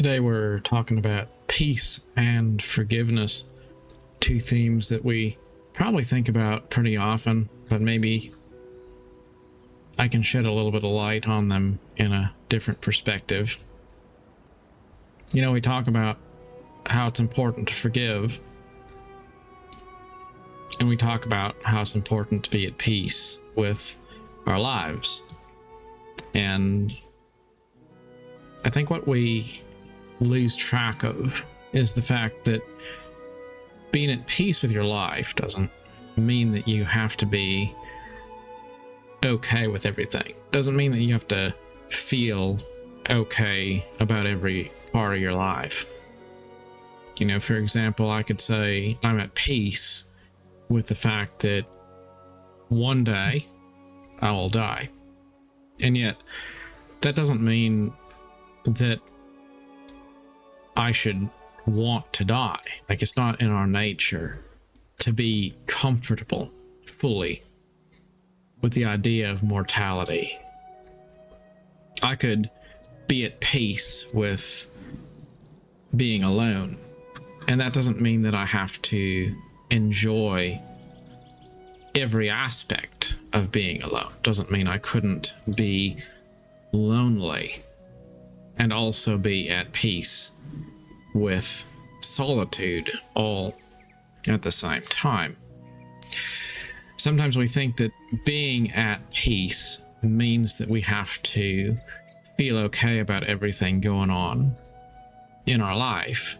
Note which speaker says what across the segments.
Speaker 1: Today we're talking about peace and forgiveness, two themes that we probably think about pretty often, but maybe I can shed a little bit of light on them in a different perspective. You know, we talk about how it's important to forgive, and we talk about how it's important to be at peace with our lives. And I think what we lose track of is the fact that being at peace with your life doesn't mean that you have to be okay with everything. Doesn't mean that you have to feel okay about every part of your life. You know, for example, I could say I'm at peace with the fact that one day I will die. And yet that doesn't mean that I should want to die. Like, it's not in our nature to be comfortable fully with the idea of mortality. I could be at peace with being alone, and that doesn't mean that I have to enjoy every aspect of being alone. Doesn't mean I couldn't be lonely and also be at peace with solitude all at the same time. Sometimes we think that being at peace means that we have to feel okay about everything going on in our life.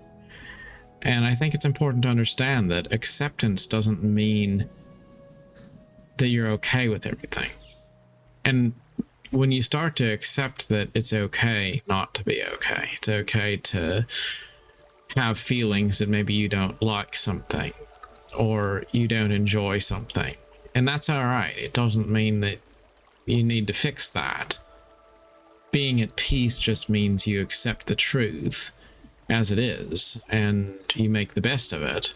Speaker 1: And I think it's important to understand that acceptance doesn't mean that you're okay with everything. And when you start to accept that it's okay not to be okay, it's okay to have feelings that maybe you don't like something or you don't enjoy something, and that's all right. It doesn't mean that you need to fix that. Being at peace just means you accept the truth as it is and you make the best of it.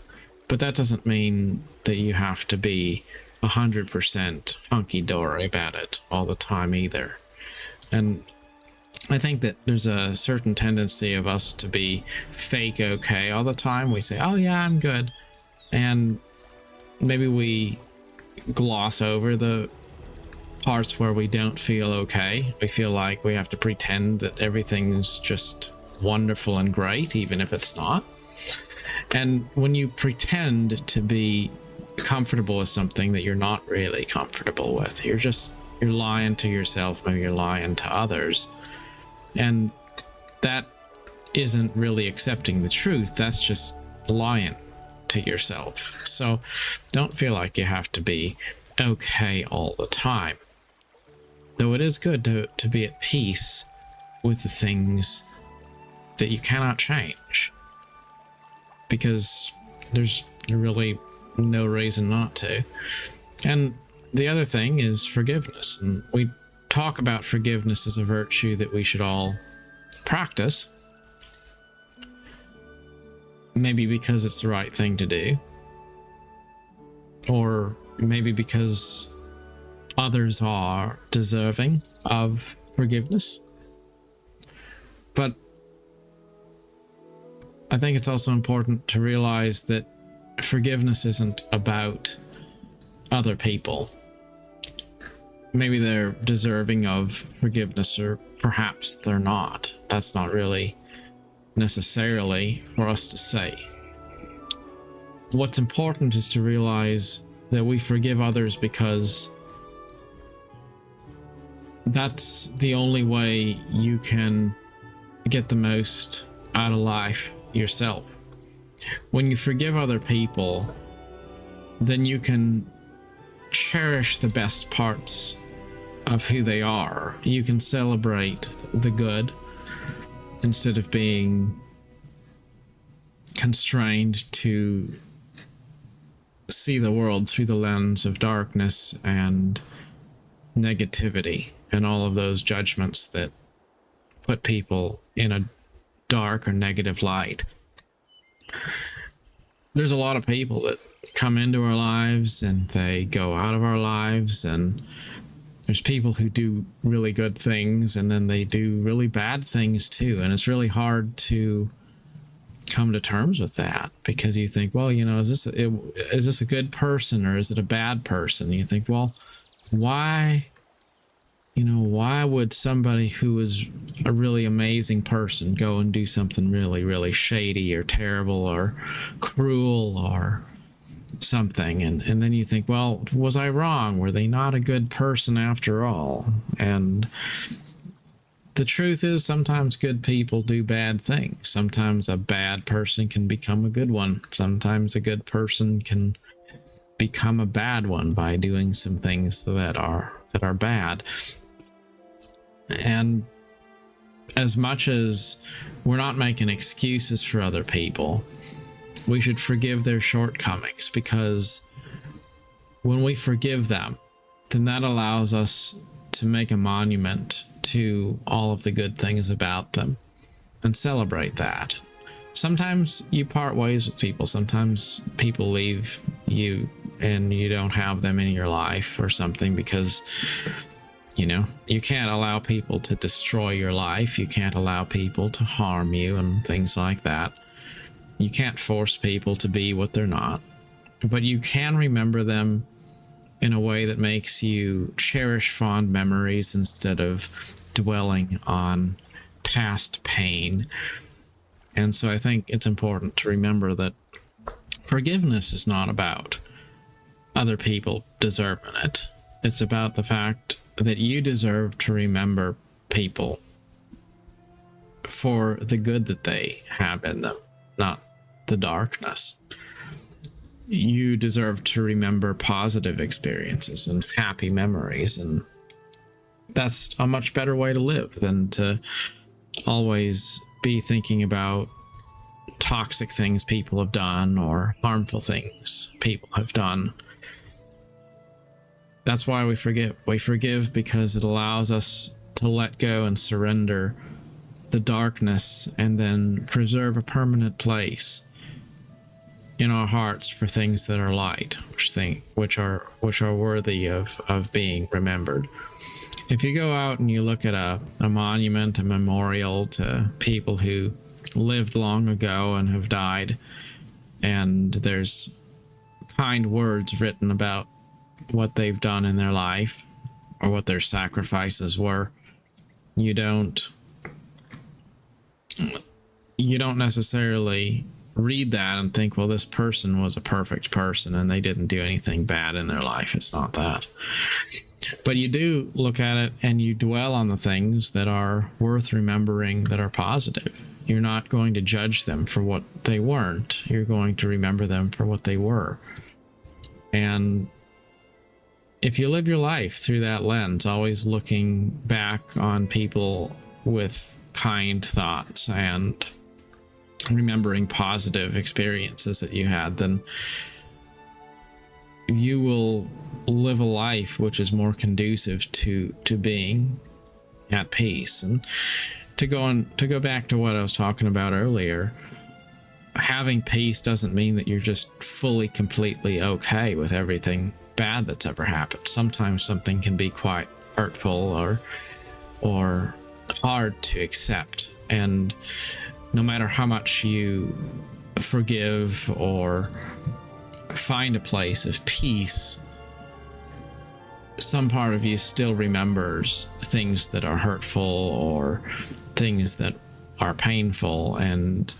Speaker 1: But that doesn't mean that you have to be 100% hunky-dory about it all the time either. And I think that there's a certain tendency of us to be fake okay all the time. We say, oh yeah, I'm good. And maybe we gloss over the parts where we don't feel okay. We feel like we have to pretend that everything's just wonderful and great, even if it's not. And when you pretend to be comfortable with something that you're not really comfortable with, you're lying to yourself, maybe you're lying to others. And that isn't really accepting the truth. That's just lying to yourself. So don't feel like you have to be okay all the time. Though it is good to be at peace with the things that you cannot change, because there's really no reason not to. And the other thing is forgiveness. And we talk about forgiveness as a virtue that we should all practice. Maybe because it's the right thing to do, or maybe because others are deserving of forgiveness. But I think it's also important to realize that forgiveness isn't about other people. Maybe they're deserving of forgiveness, or perhaps they're not. That's not really necessarily for us to say. What's important is to realize that we forgive others because that's the only way you can get the most out of life yourself. When you forgive other people, then you can cherish the best parts of who they are. You can celebrate the good instead of being constrained to see the world through the lens of darkness and negativity and all of those judgments that put people in a dark or negative light. There's a lot of people that come into our lives and they go out of our lives, and There's people who do really good things and then they do really bad things too. And it's really hard to come to terms with that, because you think, well, is this a good person or is it a bad person? You think, well, why would somebody who is a really amazing person go and do something really, really shady or terrible or cruel or something? And then you think, well, was I wrong? Were they not a good person after all? And the truth is, sometimes good people do bad things. Sometimes a bad person can become a good one. Sometimes a good person can become a bad one by doing some things that are bad. And as much as we're not making excuses for other people, we should forgive their shortcomings, because when we forgive them, then that allows us to make a monument to all of the good things about them and celebrate that. Sometimes you part ways with people. Sometimes people leave you and you don't have them in your life or something, because you can't allow people to destroy your life. You can't allow people to harm you and things like that. You can't force people to be what they're not, but you can remember them in a way that makes you cherish fond memories instead of dwelling on past pain. And so I think it's important to remember that forgiveness is not about other people deserving it. It's about the fact that you deserve to remember people for the good that they have in them, not the darkness. You deserve to remember positive experiences and happy memories, and that's a much better way to live than to always be thinking about toxic things people have done or harmful things people have done. That's why we forgive. We forgive because it allows us to let go and surrender the darkness and then preserve a permanent place in our hearts for things that are light, which are worthy of being remembered. If you go out and you look at a monument, a memorial to people who lived long ago and have died, and there's kind words written about what they've done in their life or what their sacrifices were, you don't necessarily read that and think, well, this person was a perfect person and they didn't do anything bad in their life. It's not that. But you do look at it and you dwell on the things that are worth remembering, that are positive. You're not going to judge them for what they weren't. You're going to remember them for what they were. And if you live your life through that lens, always looking back on people with kind thoughts and remembering positive experiences that you had, then you will live a life which is more conducive to being at peace. And to go back to what I was talking about earlier, having peace doesn't mean that you're just fully, completely okay with everything bad that's ever happened. Sometimes something can be quite hurtful or hard to accept, and no matter how much you forgive or find a place of peace, some part of you still remembers things that are hurtful or things that are painful, and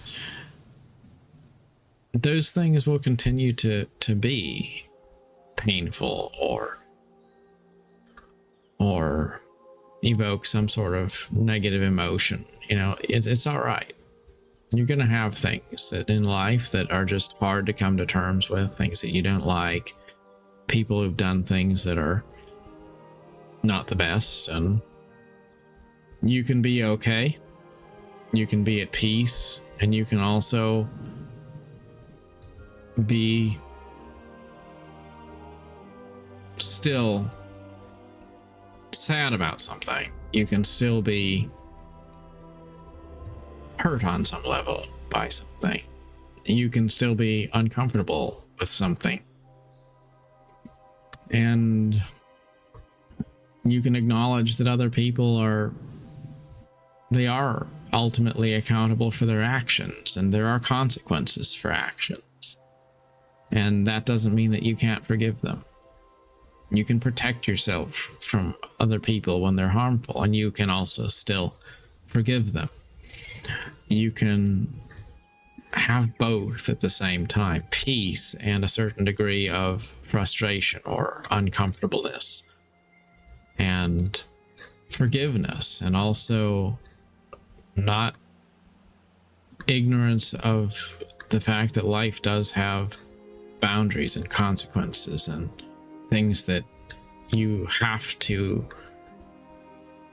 Speaker 1: those things will continue to be painful or evoke some sort of negative emotion. It's all right. You're going to have things that in life that are just hard to come to terms with, things that you don't like, people who've done things that are not the best, and you can be okay. You can be at peace, and you can also be still sad about something. You can still be hurt on some level by something. You can still be uncomfortable with something. And you can acknowledge that other people they are ultimately accountable for their actions, and there are consequences for actions. And that doesn't mean that you can't forgive them. You can protect yourself from other people when they're harmful, and you can also still forgive them. You can have both at the same time, peace and a certain degree of frustration or uncomfortableness, and forgiveness, and also not ignorance of the fact that life does have boundaries and consequences and things that you have to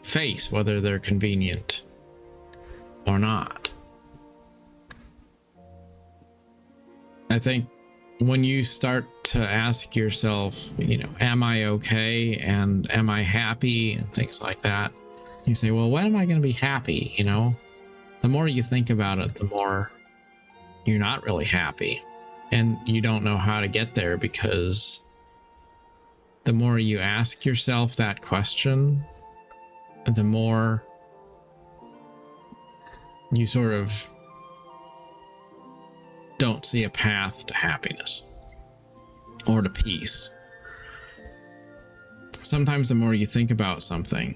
Speaker 1: face, whether they're convenient or not. I think when you start to ask yourself, am I okay and am I happy and things like that, you say, well, when am I going to be happy? The more you think about it, the more you're not really happy, and you don't know how to get there, because the more you ask yourself that question, the more you sort of don't see a path to happiness or to peace. Sometimes the more you think about something,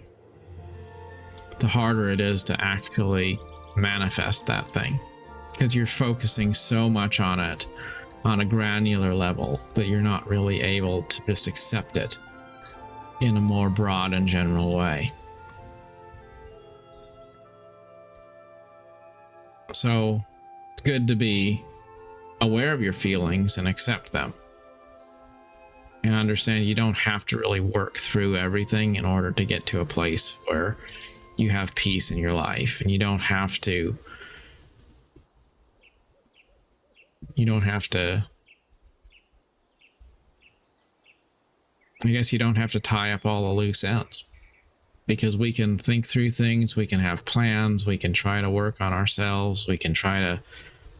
Speaker 1: the harder it is to actually manifest that thing, because you're focusing so much on it on a granular level that you're not really able to just accept it in a more broad and general way. So it's good to be aware of your feelings and accept them, and understand you don't have to really work through everything in order to get to a place where you have peace in your life. And you don't have to I guess you don't have to tie up all the loose ends, because we can think through things, we can have plans, we can try to work on ourselves, we can try to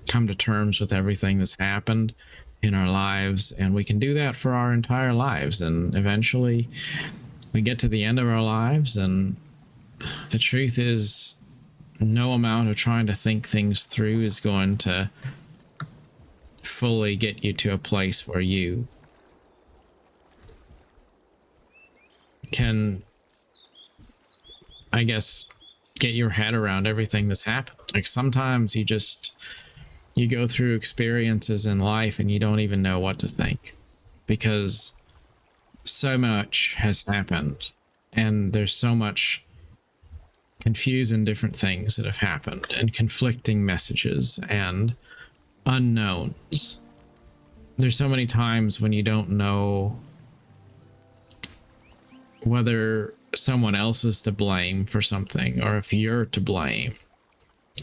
Speaker 1: come to terms with everything that's happened in our lives, and we can do that for our entire lives. And eventually we get to the end of our lives, and the truth is, no amount of trying to think things through is going to fully get you to a place where you can, I guess, get your head around everything that's happened. Like, sometimes you go through experiences in life and you don't even know what to think, because so much has happened and there's so much confusing different things that have happened, and conflicting messages and unknowns. There's so many times when you don't know whether someone else is to blame for something or if you're to blame.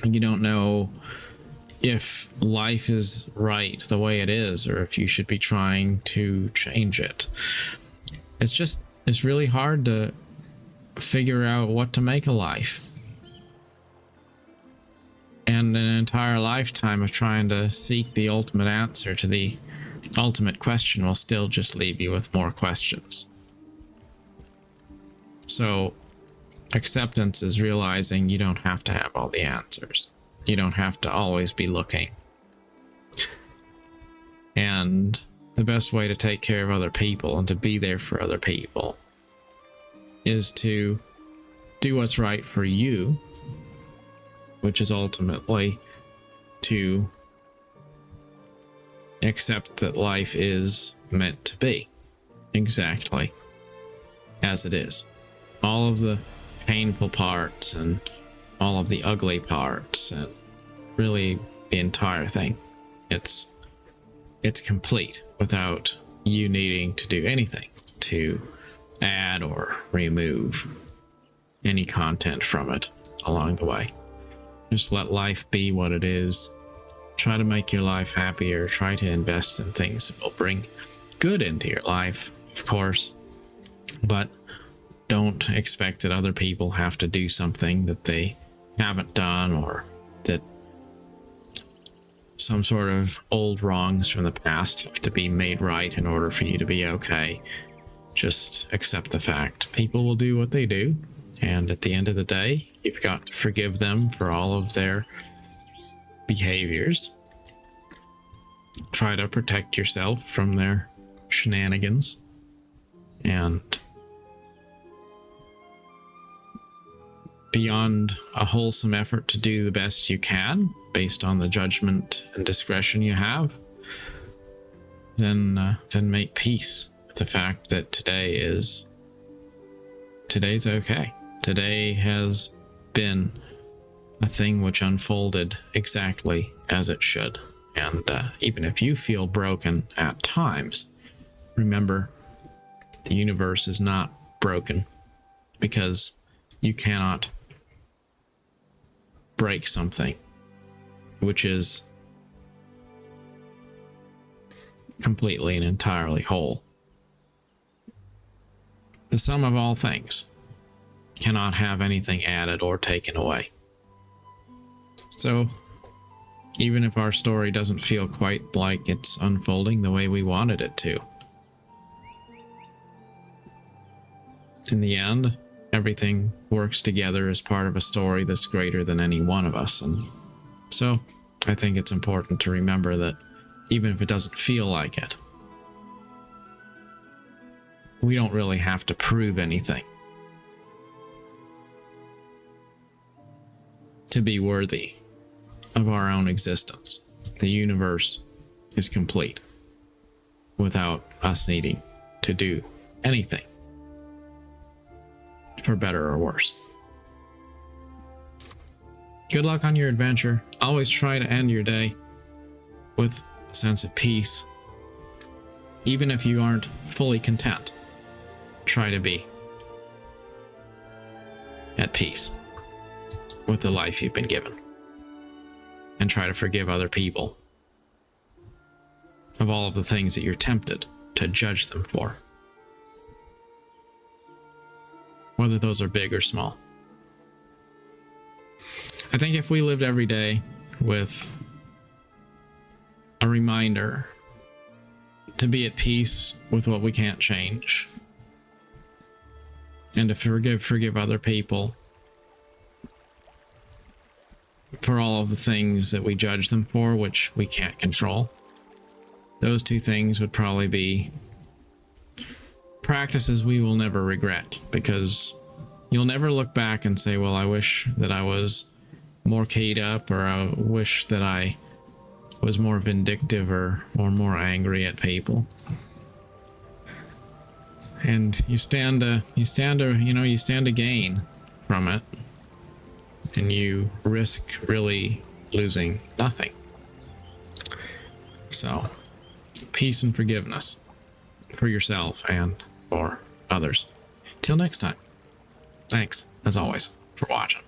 Speaker 1: You don't know if life is right the way it is, or if you should be trying to change it. It's really hard to figure out what to make of life. And an entire lifetime of trying to seek the ultimate answer to the ultimate question will still just leave you with more questions. So acceptance is realizing you don't have to have all the answers. You don't have to always be looking. And the best way to take care of other people and to be there for other people is to do what's right for you, which is ultimately to accept that life is meant to be exactly as it is. All of the painful parts and all of the ugly parts, and really the entire thing. It's complete without you needing to do anything to add or remove any content from it along the way. Just let life be what it is. Try to make your life happier. Try to invest in things that will bring good into your life, of course. But don't expect that other people have to do something that they haven't done, or that some sort of old wrongs from the past have to be made right in order for you to be okay. just accept the fact people will do what they do. And at the end of the day, you've got to forgive them for all of their behaviors. Try to protect yourself from their shenanigans. And beyond a wholesome effort to do the best you can based on the judgment and discretion you have, then make peace with the fact that today's okay. Today has been a thing which unfolded exactly as it should. And even if you feel broken at times, remember the universe is not broken, because you cannot break something which is completely and entirely whole. The sum of all things cannot have anything added or taken away. So even if our story doesn't feel quite like it's unfolding the way we wanted it to, in the end, everything works together as part of a story that's greater than any one of us. And so I think it's important to remember that even if it doesn't feel like it, we don't really have to prove anything to be worthy of our own existence. The universe is complete without us needing to do anything, for better or worse. Good luck on your adventure. Always try to end your day with a sense of peace. Even if you aren't fully content, try to be at peace with the life you've been given. And try to forgive other people of all of the things that you're tempted to judge them for, whether those are big or small. I think if we lived every day with a reminder to be at peace with what we can't change, and to forgive other people for all of the things that we judge them for, which we can't control, those two things would probably be practices we will never regret, because you'll never look back and say, well, I wish that I was more keyed up, or I wish that I was more vindictive or more angry at people. And you stand to gain from it, and you risk really losing nothing. So, peace and forgiveness for yourself and for others. Till next time. Thanks, as always, for watching.